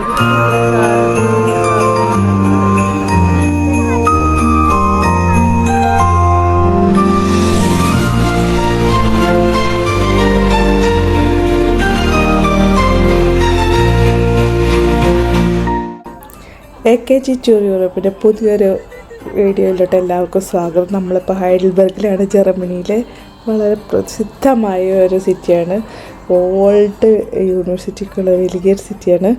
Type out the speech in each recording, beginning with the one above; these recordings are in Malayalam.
AKG ടൂർ യൂറോപ്പിൻ്റെ പുതിയൊരു വീഡിയോയിലോട്ട് എല്ലാവർക്കും സ്വാഗതം. നമ്മളിപ്പോൾ ഹൈഡൽബർഗിലാണ്, ജർമ്മനിയിലെ വളരെ പ്രസിദ്ധമായ ഒരു സിറ്റിയാണ്. ഓൾഡ് യൂണിവേഴ്സിറ്റിക്കുള്ള വലിയൊരു സിറ്റിയാണ്.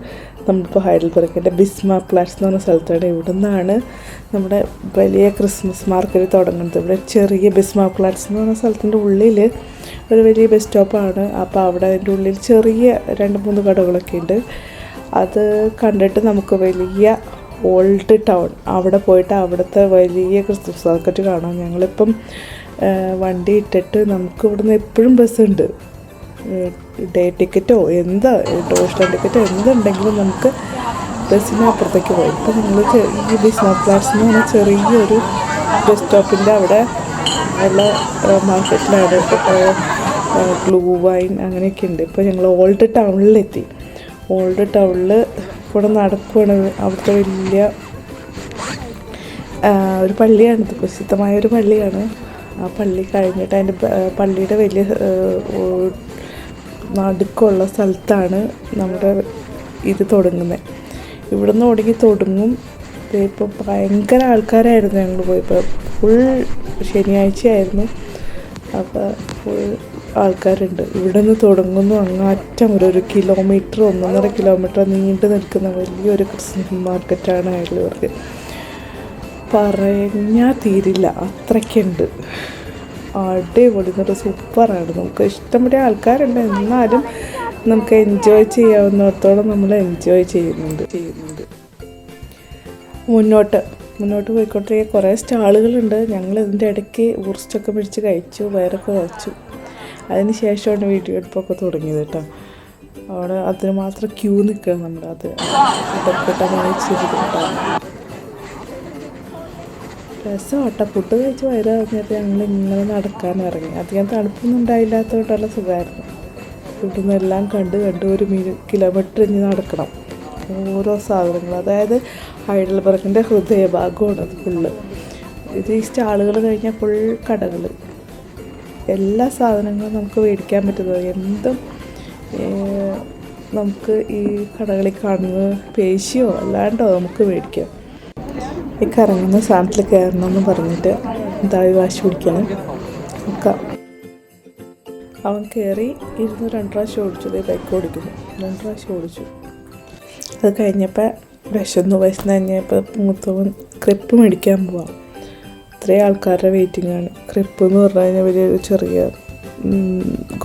നമ്മളിപ്പോൾ ഹൈഡൽബർഗിൻ്റെ ബിസ്മാർക്ക് പ്ലാറ്റ്സ് എന്ന് പറഞ്ഞ സ്ഥലത്താണ്. ഇവിടെ നിന്നാണ് നമ്മുടെ വലിയ ക്രിസ്മസ് മാർക്കറ്റ് തുടങ്ങുന്നത്. ഇവിടെ ചെറിയ ബിസ്മാർക്ക് പ്ലാറ്റ്സ് എന്ന് പറഞ്ഞ സ്ഥലത്തിൻ്റെ ഉള്ളിൽ ഒരു വലിയ ബസ് സ്റ്റോപ്പാണ്. അപ്പോൾ അവിടെ അതിൻ്റെ ഉള്ളിൽ ചെറിയ 2-3 കടകളൊക്കെ ഉണ്ട്. അത് കണ്ടിട്ട് നമുക്ക് വലിയ ഓൾഡ് ടൗൺ അവിടെ പോയിട്ട് അവിടുത്തെ വലിയ ക്രിസ്മസ് മാർക്കറ്റ് കാണാം. ഞങ്ങളിപ്പം വണ്ടി ഇട്ടിട്ട് നമുക്ക് ഇവിടുന്ന് എപ്പോഴും ബസ്സുണ്ട്. ഡേ ടിക്കറ്റോ എന്താ ടൂറിസ്റ്റ് ടിക്കറ്റോ എന്തുണ്ടെങ്കിലും നമുക്ക് ബസ്സിന് അപ്പുറത്തേക്ക് പോയി. ഇപ്പം നമ്മൾ ഈ ബിസ്മാർക്ക് പ്ലാറ്റ്സ് എന്ന് പറഞ്ഞാൽ ചെറിയൊരു ബസ് സ്റ്റോപ്പിൻ്റെ അവിടെ ഉള്ള മാർക്കറ്റിലാണ്. ബ്ലൂ വൈൻ അങ്ങനെയൊക്കെ ഉണ്ട്. ഇപ്പോൾ ഞങ്ങൾ ഓൾഡ് ടൗണിലെത്തി. ഓൾഡ് ടൗണിൽ കൂടെ നടക്കുകയാണ്. അവിടുത്തെ വലിയ ഒരു പള്ളിയാണിത്, പ്രസിദ്ധമായൊരു പള്ളിയാണ്. ആ പള്ളി കഴിഞ്ഞിട്ട് അതിൻ്റെ പള്ളിയുടെ വലിയ നടുക്കുള്ള സ്ഥലത്താണ് നമ്മുടെ ഇത് തുടങ്ങുന്നത്. ഇവിടുന്ന് തുടങ്ങും. ഇപ്പോൾ ഭയങ്കര ആൾക്കാരായിരുന്നു ഞങ്ങൾ പോയപ്പോൾ. ഫുൾ ശനിയാഴ്ചയായിരുന്നു. അപ്പോൾ ഫുൾ ആൾക്കാരുണ്ട്. ഇവിടെ നിന്ന് തുടങ്ങുന്നു അങ്ങാറ്റം ഒരു കിലോമീറ്റർ 1.5 കിലോമീറ്റർ നീണ്ടു നിൽക്കുന്ന വലിയൊരു ക്രിസ്മസ് മാർക്കറ്റാണ് ഹൈഡൽബർഗ്. പറഞ്ഞാൽ തീരില്ല, അത്രയ്ക്കുണ്ട്. അടിപൊളി, നല്ല സൂപ്പറാണ്. നമുക്ക് ഇഷ്ടംപോലെ ആൾക്കാരുണ്ട്, എന്നാലും നമുക്ക് എൻജോയ് ചെയ്യാവുന്നിടത്തോളം നമ്മൾ എൻജോയ് ചെയ്യുന്നുണ്ട്. മുന്നോട്ട് പോയിക്കൊണ്ടിരിക്കുക കുറേ സ്റ്റാളുകളുണ്ട്. ഞങ്ങൾ ഇതിൻ്റെ ഇടയ്ക്ക് ഊർസ്റ്റൊക്കെ പിടിച്ച് കഴിച്ചു, വയറൊക്കെ വച്ചു. അതിന് ശേഷമാണ് വീഡിയോ എടുപ്പൊക്കെ തുടങ്ങിയത് കേട്ടോ. അവിടെ അതിന് മാത്രം ക്യൂ നിൽക്കുക. നമ്മളത് ഇതൊക്കെ വാങ്ങിച്ചിരിക്കും. രസമാട്ടോ. ഫുഡ് കഴിച്ച് വയറ് കഴിഞ്ഞപ്പോൾ ഞങ്ങൾ ഇങ്ങനെ നടക്കാൻ ഇറങ്ങി. അധികം തണുപ്പൊന്നും ഉണ്ടായില്ലാത്തതുകൊണ്ടുള്ള സുഖമായിരുന്നു. ഇവിടെ നിന്നെല്ലാം കണ്ട് 1 കിലോമീറ്റർ ഇനി നടക്കണം. ഓരോ സാധനങ്ങൾ, അതായത് ഹൈഡൽബർഗിൻ്റെ ഹൃദയഭാഗമാണ് അത് ഫുള്ള്. ഇത് ഈ സ്റ്റാളുകൾ കഴിഞ്ഞാൽ ഫുൾ കടകൾ. എല്ലാ സാധനങ്ങളും നമുക്ക് മേടിക്കാൻ പറ്റുന്നത് എന്തും നമുക്ക് ഈ കടകളിൽ കാണുന്നത് പേശിയോ അല്ലാണ്ടോ നമുക്ക് മേടിക്കാം. ഈ കറങ്ങുന്ന സാധനത്തിൽ കയറണമെന്ന് പറഞ്ഞിട്ട് എന്തായി വാശി പിടിക്കണം ഒക്കെ. അവൻ കയറി 2 പ്രാവശ്യം ഓടിച്ചു. ബൈക്ക് ഓടിക്കുന്നു, 2 പ്രാവശ്യം ഓടിച്ചു. അത് കഴിഞ്ഞപ്പോൾ വിശന്ന് കഴിഞ്ഞപ്പോൾ മൂത്തവൻ ക്രിപ്പ് മേടിക്കാൻ പോവാം. ഇത്രയും ആൾക്കാരുടെ വെയിറ്റിംഗാണ്. ക്രിപ്പ് എന്ന് പറഞ്ഞു കഴിഞ്ഞാൽ വലിയൊരു ചെറിയ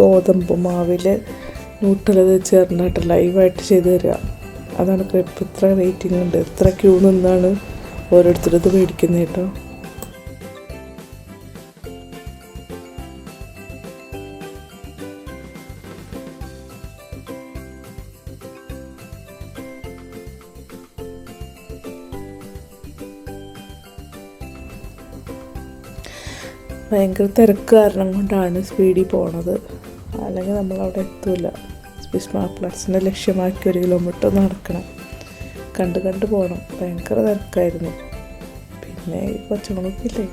ഗോതമ്പ് മാവിൽ ന്യൂട്രൽ ചേർന്നിട്ട് ലൈവായിട്ട് ചെയ്ത് തരിക. അതാണ് ക്രിപ്പ്. ഇത്ര വെയിറ്റിംഗ് ഉണ്ട്, ഇത്ര ക്യൂ നിന്നാണ് ഓരോരുത്തരത് മേടിക്കുന്നത് കേട്ടോ. ഭയങ്കര തിരക്ക് കാരണം കൊണ്ടാണ് സ്പീഡിൽ പോണത്, അല്ലെങ്കിൽ നമ്മളവിടെ എത്തൂല. ബിസ്മാർക്ക് പ്ലാറ്റ്സിനെ ലക്ഷ്യമാക്കി 1 കിലോമീറ്റർ നടക്കണം, കണ്ട് പോകണം. ഭയങ്കര തിരക്കായിരുന്നു. പിന്നെ ഈ കൊച്ചുങ്ങളൊക്കെ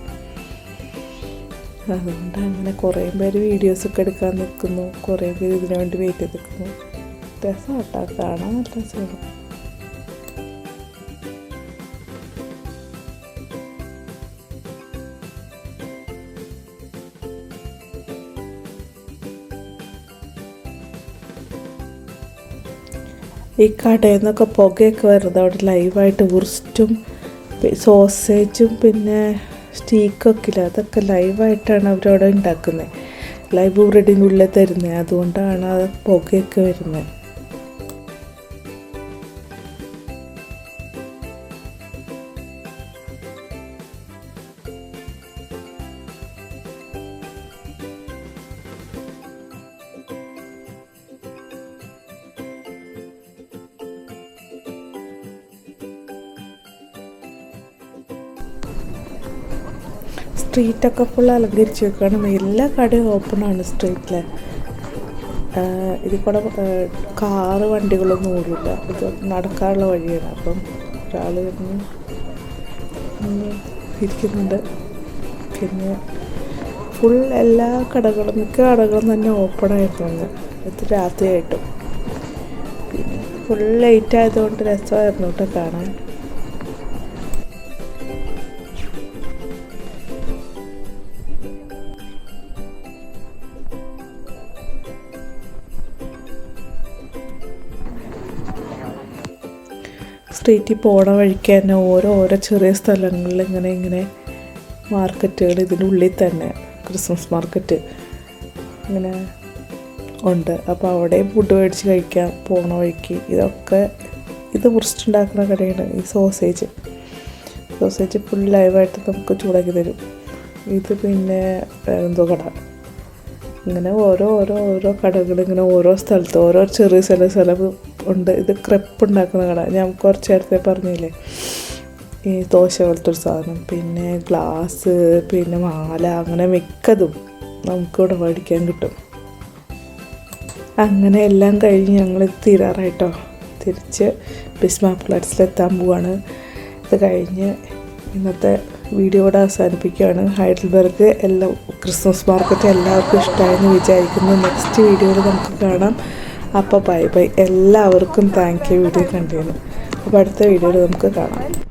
അതുകൊണ്ട് അങ്ങനെ കുറേ പേര് വീഡിയോസൊക്കെ എടുക്കാൻ നിൽക്കുന്നു, കുറേ പേര് ഇതിനു വേണ്ടി വെയിറ്റ് ചെയ്ത് നിൽക്കുന്നു. രസമാട്ടാ, കാണാൻ നല്ല രസമാണ്. ഈ കടയിൽ നിന്നൊക്കെ പുകയൊക്കെ വരുന്നത് അവിടെ ലൈവായിട്ട് വുർസ്റ്റും സോസേജും പിന്നെ സ്റ്റീക്കൊക്കെ ഇല്ല, അതൊക്കെ ലൈവായിട്ടാണ് അവരവിടെ ഉണ്ടാക്കുന്നത്. ലൈവ് ബ്രെഡിനുള്ളിൽ തരുന്നത്, അതുകൊണ്ടാണ് അത് പുകയൊക്കെ വരുന്നത്. സ്ട്രീറ്റൊക്കെ ഫുൾ അലങ്കരിച്ച് വെക്കണം. എല്ലാ കടയും ഓപ്പണാണ് സ്ട്രീറ്റിൽ. ഇതിൽ കൂടെ കാറ് വണ്ടികളൊന്നും ഓടില്ല, ഇത് നടക്കാനുള്ള വഴിയാണ്. അപ്പം ഒരാൾ ഇരിക്കുന്നുണ്ട്. പിന്നെ ഫുൾ എല്ലാ കടകളും, മിക്ക കടകളും തന്നെ ഓപ്പണായിരുന്നു അന്ന്, ഇത് രാത്രിയായിട്ടും. പിന്നെ ഫുൾ ലൈറ്റ് ആയതുകൊണ്ട് രസമായിരുന്നു കേട്ടോ കാണാൻ. സ്ട്രീറ്റിൽ പോണ വഴിക്ക് തന്നെ ഓരോ ചെറിയ സ്ഥലങ്ങളിൽ ഇങ്ങനെ മാർക്കറ്റുകൾ, ഇതിൻ്റെ ഉള്ളിൽ തന്നെ ക്രിസ്മസ് മാർക്കറ്റ് ഇങ്ങനെ ഉണ്ട്. അപ്പോൾ അവിടെയും ഫുഡ് മേടിച്ച് കഴിക്കാം പോണ വഴിക്ക്. ഇത് മുറിച്ചിട്ടുണ്ടാക്കുന്ന കടയാണ്. ഈ സോസേജ് ഫുൾ ലൈവായിട്ട് നമുക്ക് ചൂടാക്കി തരും. ഇത് പിന്നെ എന്തോ കട, ഇങ്ങനെ ഓരോ കടകൾ ഇങ്ങനെ ഓരോ സ്ഥലത്ത് ഓരോ ചെറിയ സ്ഥലം ഉണ്ട്. ഇത് ക്രെപ്പ് ഉണ്ടാക്കുന്ന കട, ഞാൻ കുറച്ച് നേരത്തെ പറഞ്ഞില്ലേ, ഈ ദോശ പോലത്തെ ഒരു സാധനം, പിന്നെ ഗ്ലാസ്, പിന്നെ മാല, അങ്ങനെ മിക്കതും നമുക്കിവിടെ മേടിക്കാൻ കിട്ടും. അങ്ങനെ എല്ലാം കഴിഞ്ഞ് ഞങ്ങൾ തീരാറായിട്ടോ, തിരിച്ച് ബിസ്മാർക്ക് ഫ്ലാറ്റ്സിലെത്താൻ പോവാണ്. ഇത് കഴിഞ്ഞ് ഇന്നത്തെ വീഡിയോ ഇവിടെ അവസാനിപ്പിക്കുകയാണ്. ഹൈഡൽബർഗ് എല്ലാം ക്രിസ്മസ് മാർക്കറ്റ് എല്ലാവർക്കും ഇഷ്ടമായെന്ന് വിചാരിക്കുന്നു. നെക്സ്റ്റ് വീഡിയോയിൽ നമുക്ക് കാണാം. അപ്പോൾ ബൈ. എല്ലാവർക്കും താങ്ക് യു വീഡിയോ കണ്ടതിന്. അപ്പോൾ അടുത്ത വീഡിയോയിൽ നമുക്ക് കാണാം.